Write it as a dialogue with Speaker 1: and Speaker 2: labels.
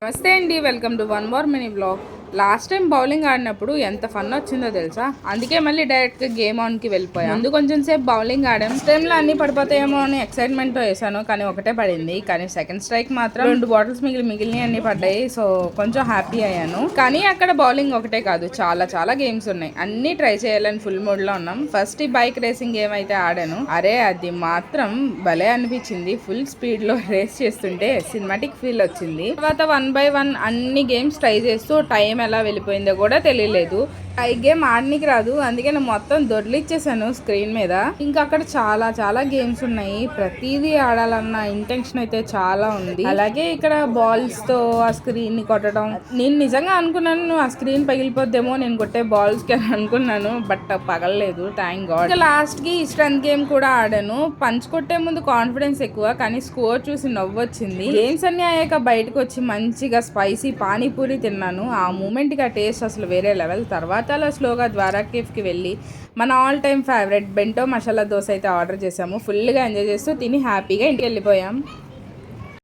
Speaker 1: నమస్తే అండి, welcome to one more mini blog. Last time bowling ఆడినప్పుడు ఎంత ఫన్ వచ్చిందో తెలుసా. అందుకే మళ్ళీ డైరెక్ట్గా గేమ్ ఆన్కి వెళ్ళిపోయాం. ముందు కొంచెం సేపు బౌలింగ్ ఆడాం. టైంలో అన్ని పడిపోతాయేమో అని ఎక్సైట్మెంట్తో వేసాను, కానీ ఒకటే పడింది. కానీ సెకండ్ స్ట్రైక్ మాత్రం 2 బాటిల్స్ మిగిలిన అన్ని పడ్డాయి. సో కొంచెం హ్యాపీ అయ్యాను. కానీ అక్కడ బౌలింగ్ ఒకటే కాదు, చాలా చాలా గేమ్స్ ఉన్నాయి. అన్ని ట్రై చేయాలని ఫుల్ మూడ్ లో ఉన్నాం. ఫస్ట్ ఈ బైక్ రేసింగ్ గేమ్ అయితే ఆడాను. అరే అది మాత్రం భలే అనిపించింది. ఫుల్ స్పీడ్ లో రేస్ చేస్తుంటే సినిమాటిక్ ఫీల్ వచ్చింది. తర్వాత 1 by 1 అన్ని గేమ్స్ ట్రై చేస్తూ టైం ఎలా వెళ్ళిపోయిందో కూడా తెలియలేదు. ఈ గేమ్ ఆడనికి రాదు, అందుకే నేను మొత్తం దొర్లిచ్చేసాను స్క్రీన్ మీద. ఇంకా అక్కడ చాలా చాలా గేమ్స్ ఉన్నాయి. ప్రతిదీ ఆడాలన్న ఇంటెన్షన్ అయితే చాలా ఉంది. అలాగే ఇక్కడ బాల్స్ తో ఆ స్క్రీన్ ని కొట్టడం, నేను నిజంగా అనుకున్నాను ఆ స్క్రీన్ పగిలిపోద్దేమో నేను కొట్టే బాల్స్ కి అనుకున్నాను, బట్ పగలలేదు, థ్యాంక్ గాడ్. ఇంకా లాస్ట్ కి స్ట్రెంత్ గేమ్ కూడా ఆడాను. పంచ్ కొట్టే ముందు కాన్ఫిడెన్స్ ఎక్కువ, కానీ స్కోర్ చూసి నవ్వొచ్చింది. గేమ్స్ అన్ని అయ్యాక బయటకు వచ్చి మంచిగా స్పైసీ పానీపూరి తిన్నాను. ఆ మూమెంట్ కి ఆ టేస్ట్ అసలు వేరే లెవెల్. తర్వాత అలా స్లోగా ద్వారా కేఫ్కి వెళ్ళి మన all time favourite bento masala dosa అయితే ఆర్డర్ చేసాము. ఫుల్గా ఎంజాయ్ చేస్తూ తిని హ్యాపీగా ఇంటికి వెళ్ళిపోయాం.